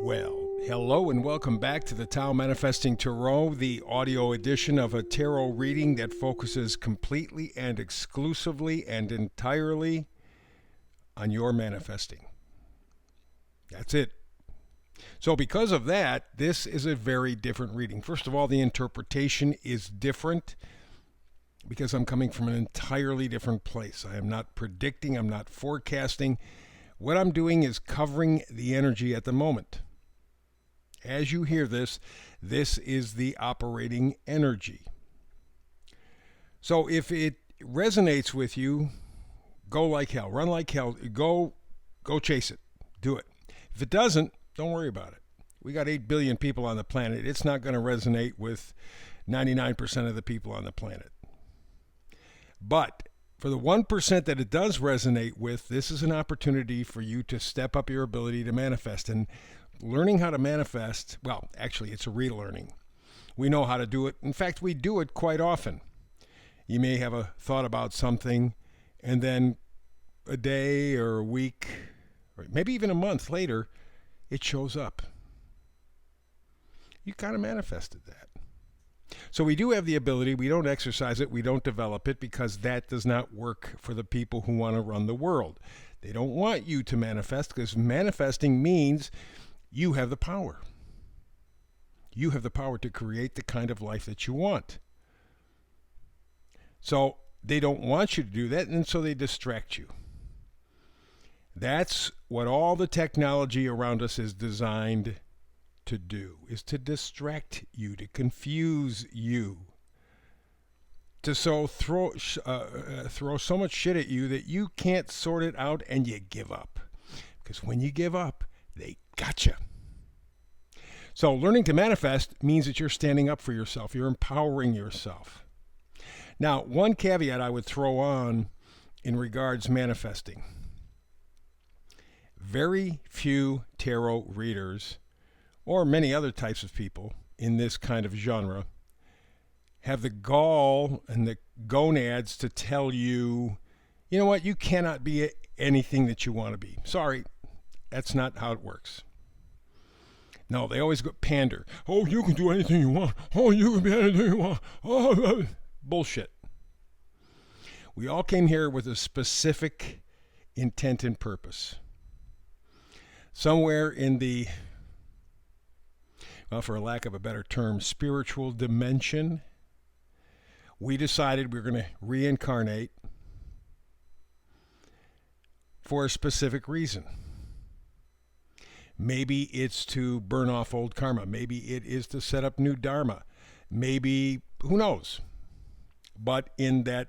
Well, hello and welcome back to the Tao Manifesting Tarot, the audio edition of a tarot reading that focuses completely and exclusively and entirely on your manifesting. That's it. So because of that, this is a very different reading. First of all, the interpretation is different because I'm coming from an entirely different place. I am not predicting, I'm not forecasting. What I'm doing is covering the energy at the moment. As you hear this, this is the operating energy. So if it resonates with you, go like hell, run like hell, go chase it, do it. If it doesn't, don't worry about it. We got 8 billion people on the planet. It's not going to resonate with 99% of the people on the planet. But for the 1% that it does resonate with, this is an opportunity for you to step up your ability to manifest. And learning how to manifest, well, actually, it's a relearning. We know how to do it. In fact, we do it quite often. You may have a thought about something, and then a day or a week, or maybe even a month later, it shows up. You kind of manifested that. So we do have the ability. We don't exercise it. We don't develop it because that does not work for the people who want to run the world. They don't want you to manifest because manifesting means you have the power. You have the power to create the kind of life that you want. So they don't want you to do that, and so they distract you. That's what all the technology around us is designed to do, is to distract you, to confuse you, to throw so much shit at you that you can't sort it out and you give up. Because when you give up, they gotcha. So learning to manifest means that you're standing up for yourself. You're empowering yourself. Now, one caveat I would throw on in regards manifesting. Very few tarot readers or many other types of people in this kind of genre have the gall and the gonads to tell you, you know what, you cannot be anything that you want to be. Sorry, that's not how it works. No, they always go pander. Oh, you can do anything you want. Oh, you can be anything you want. Oh, bullshit. We all came here with a specific intent and purpose. Somewhere in the, well, for a lack of a better term, spiritual dimension, we decided we were going to reincarnate for a specific reason. Maybe it's to burn off old karma. Maybe it is to set up new dharma. Maybe, who knows? But in that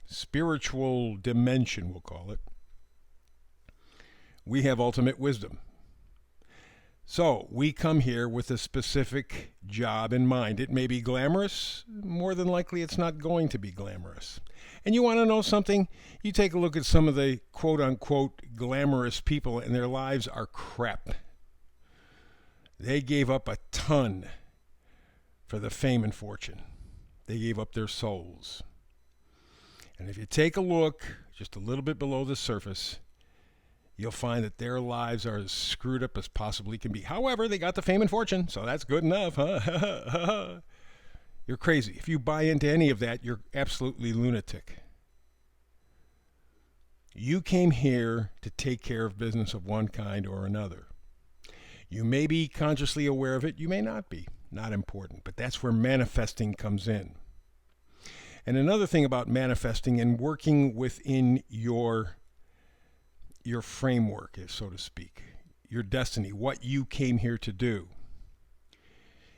spiritual dimension, we'll call it, we have ultimate wisdom. So we come here with a specific job in mind. It may be glamorous. More than likely, it's not going to be glamorous. And you want to know something? You take a look at some of the quote-unquote glamorous people, and their lives are crap. They gave up a ton for the fame and fortune. They gave up their souls. And if you take a look just a little bit below the surface, you'll find that their lives are as screwed up as possibly can be. However, they got the fame and fortune, so that's good enough, huh? You're crazy. If you buy into any of that, you're absolutely lunatic. You came here to take care of business of one kind or another. You may be consciously aware of it. You may not be. Not important. But that's where manifesting comes in. And another thing about manifesting and working within your framework, so to speak, your destiny, what you came here to do.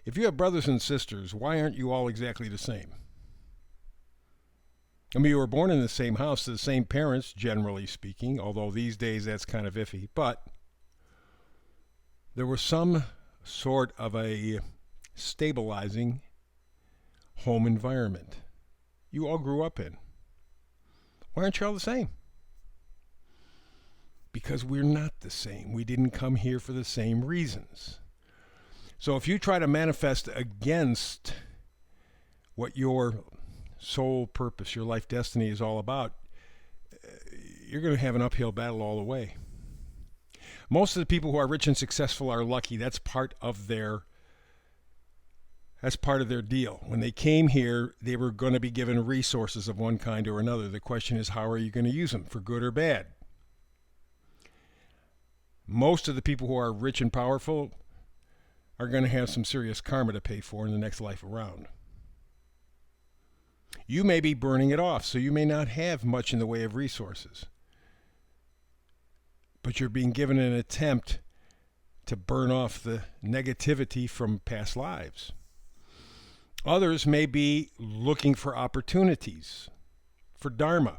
If you have brothers and sisters, why aren't you all exactly the same? I mean, you were born in the same house to the same parents, generally speaking, although these days that's kind of iffy, but there was some sort of a stabilizing home environment you all grew up in. Why aren't you all the same? Because we're not the same. We didn't come here for the same reasons. So if you try to manifest against what your soul purpose, your life destiny is all about, you're going to have an uphill battle all the way. Most of the people who are rich and successful are lucky. That's part of their deal. When they came here, they were going to be given resources of one kind or another. The question is, how are you going to use them, for good or bad? Most of the people who are rich and powerful are going to have some serious karma to pay for in the next life around. You may be burning it off, so you may not have much in the way of resources. But you're being given an attempt to burn off the negativity from past lives. Others may be looking for opportunities, for dharma.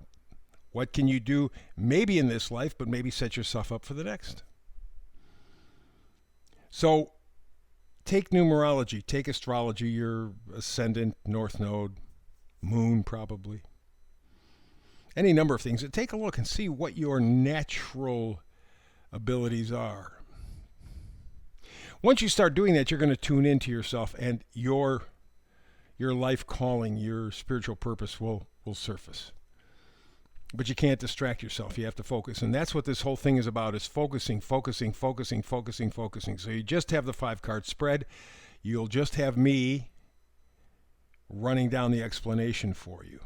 What can you do maybe in this life, but maybe set yourself up for the next? So take numerology, take astrology, your ascendant, north node, moon probably. Any number of things. Take a look and see what your natural abilities are. Once you start doing that, you're going to tune into yourself, and your life calling, your spiritual purpose will surface. But you can't distract yourself. You have to focus. And that's what this whole thing is about, is focusing. So you just have the 5-card spread. You'll just have me running down the explanation for you.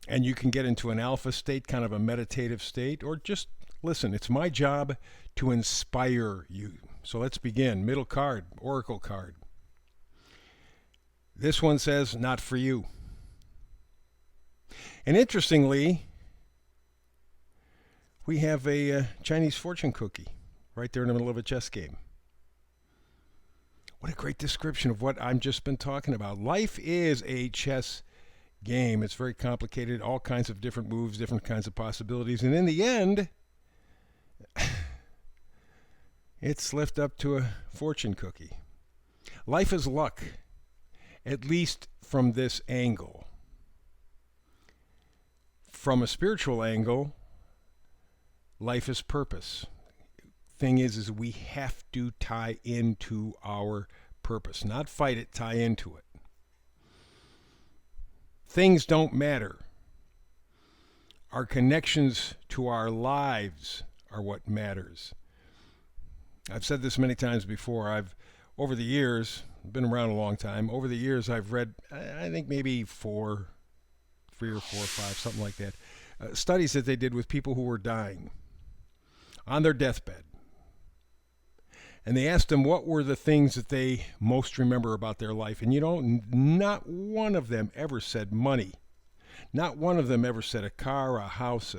And you can get into an alpha state, kind of a meditative state, or just listen. It's my job to inspire you. So let's begin. Middle card, Oracle card. This one says, not for you. And interestingly, we have a Chinese fortune cookie right there in the middle of a chess game. What a great description of what I've just been talking about. Life is a chess game. It's very complicated, all kinds of different moves, different kinds of possibilities. And in the end, it's left up to a fortune cookie. Life is luck, at least from this angle. From a spiritual angle, life is purpose. Thing is we have to tie into our purpose, not fight it, tie into it. Things don't matter. Our connections to our lives are what matters. I've said this many times before. Over the years, been around a long time. Over the years, I've read, I think maybe 3 or 4 or 5, something like that, studies that they did with people who were dying on their deathbed. And they asked them what were the things that they most remember about their life. And not one of them ever said money. Not one of them ever said a car, a house.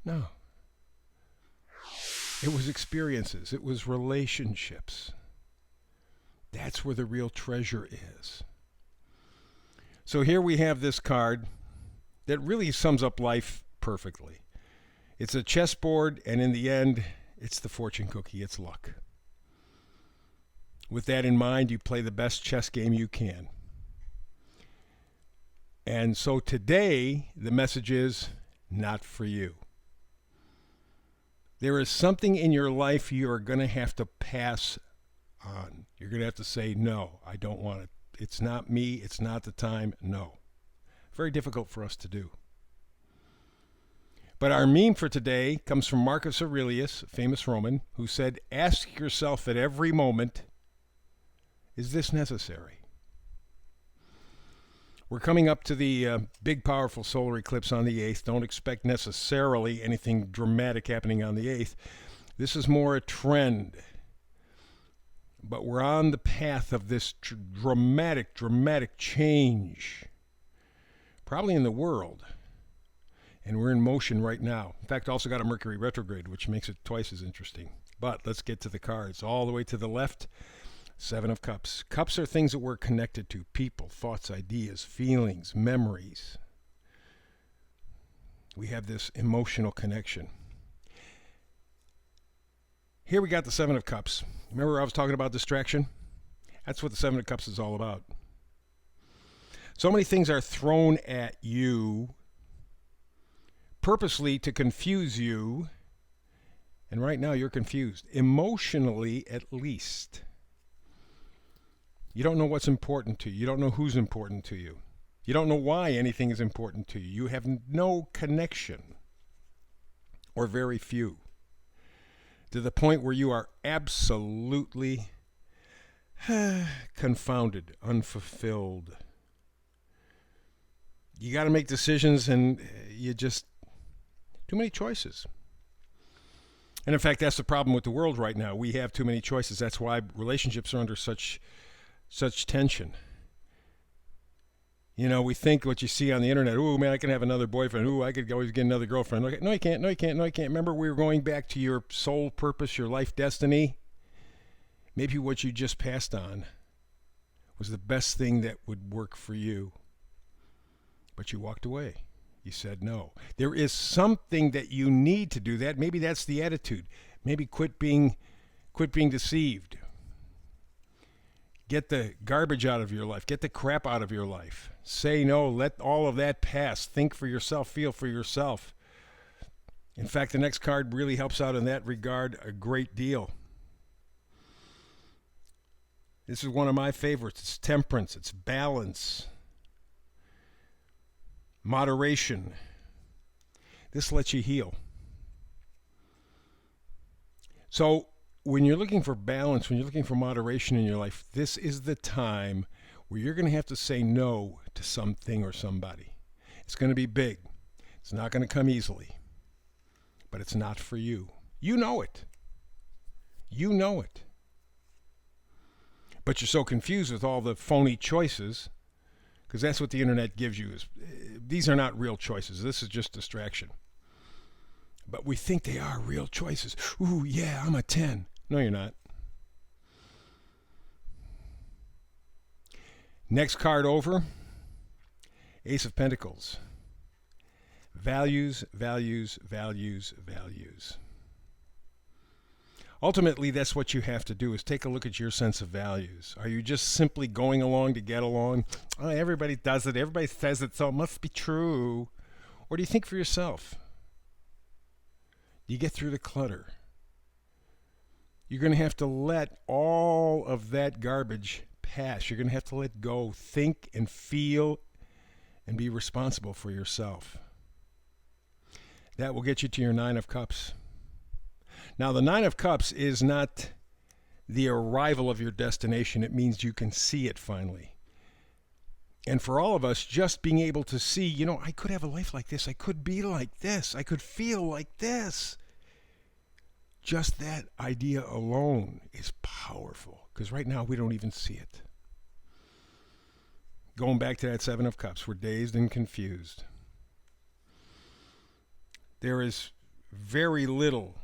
No. It was experiences. It was relationships. That's where the real treasure is. So here we have this card that really sums up life perfectly. It's a chessboard, and in the end, it's the fortune cookie. It's luck. With that in mind, you play the best chess game you can. And so today, the message is not for you. There is something in your life you are going to have to pass on. You're going to have to say, no, I don't want it. It's not me. It's not the time. No. Very difficult for us to do. But our meme for today comes from Marcus Aurelius, a famous Roman, who said, ask yourself at every moment, is this necessary? We're coming up to the big, powerful solar eclipse on the 8th. Don't expect necessarily anything dramatic happening on the 8th. This is more a trend. But we're on the path of this dramatic change, probably in the world. And we're in motion right now. In fact, also got a Mercury retrograde, which makes it twice as interesting. But let's get to the cards. All the way to the left, 7 of Cups. Cups are things that we're connected to. People, thoughts, ideas, feelings, memories. We have this emotional connection. Here we got the 7 of Cups. Remember I was talking about distraction? That's what the 7 of Cups is all about. So many things are thrown at you purposely to confuse you, and right now you're confused, emotionally at least. You don't know what's important to you. You don't know who's important to you. You don't know why anything is important to you. You have no connection, or very few. to the point where you are absolutely confounded, unfulfilled. You got to make decisions, and you just too many choices. And in fact, that's the problem with the world right now. We have too many choices. That's why relationships are under such tension. You know, we think what you see on the internet, ooh, man, I can have another boyfriend. Ooh, I could always get another girlfriend. Okay, no, you can't. No, you can't. No, you can't. Remember, we were going back to your soul purpose, your life destiny. Maybe what you just passed on was the best thing that would work for you. But you walked away. You said no. There is something that you need to do that. Maybe that's the attitude. Maybe quit being deceived. Get the garbage out of your life. Get the crap out of your life. Say no. Let all of that pass. Think for yourself. Feel for yourself. In fact, the next card really helps out in that regard a great deal. This is one of my favorites. It's temperance. It's balance. Moderation. This lets you heal. So when you're looking for balance, when you're looking for moderation in your life, this is the time where you're going to have to say no to something or somebody. It's going to be big. It's not going to come easily. But it's not for you. You know it. You know it. But you're so confused with all the phony choices, because that's what the internet gives you. These are not real choices. This is just distraction. But we think they are real choices. Ooh, yeah, I'm a 10. No, you're not. Next card over. Ace of Pentacles. Values, values, values, values. Ultimately, that's what you have to do, is take a look at your sense of values. Are you just simply going along to get along? Oh, everybody does it. Everybody says it, so it must be true. Or do you think for yourself? You get through the clutter. You're going to have to let all of that garbage pass. You're going to have to let go. Think and feel and be responsible for yourself. That will get you to your 9 of Cups. Now, the 9 of Cups is not the arrival of your destination. It means you can see it finally. And for all of us, just being able to see, you know, I could have a life like this. I could be like this. I could feel like this. Just that idea alone is powerful, because right now we don't even see it. Going back to that 7 of Cups, we're dazed and confused. There is very little,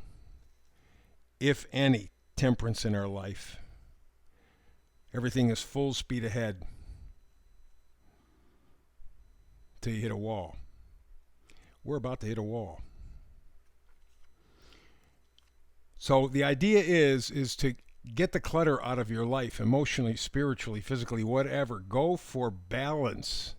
if any, temperance in our life. Everything is full speed ahead till you hit a wall. We're about to hit a wall. So the idea is to get the clutter out of your life, emotionally, spiritually, physically, whatever. Go for balance.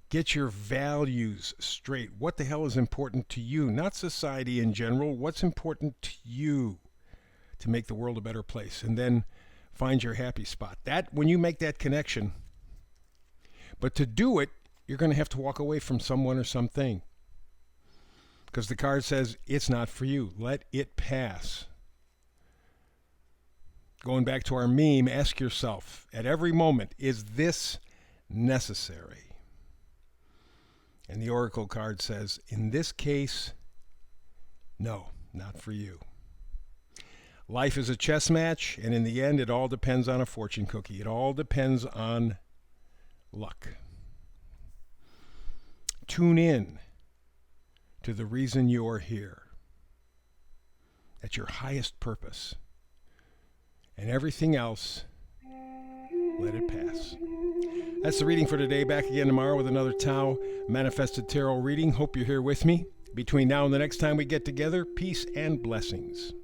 Get your values straight. What the hell is important to you? Not society in general. What's important to you to make the world a better place? And then find your happy spot. That, when you make that connection. But to do it, you're going to have to walk away from someone or something. Because the card says it's not for you. Let it pass. Going back to our meme, ask yourself at every moment, is this necessary? And the Oracle card says, in this case, no, not for you. Life is a chess match, and in the end, it all depends on a fortune cookie. It all depends on luck. Tune in to the reason you're here. That's your highest purpose. And everything else, let it pass. That's the reading for today. Back again tomorrow with another Tao Manifested Tarot reading. Hope you're here with me. Between now and the next time we get together, peace and blessings.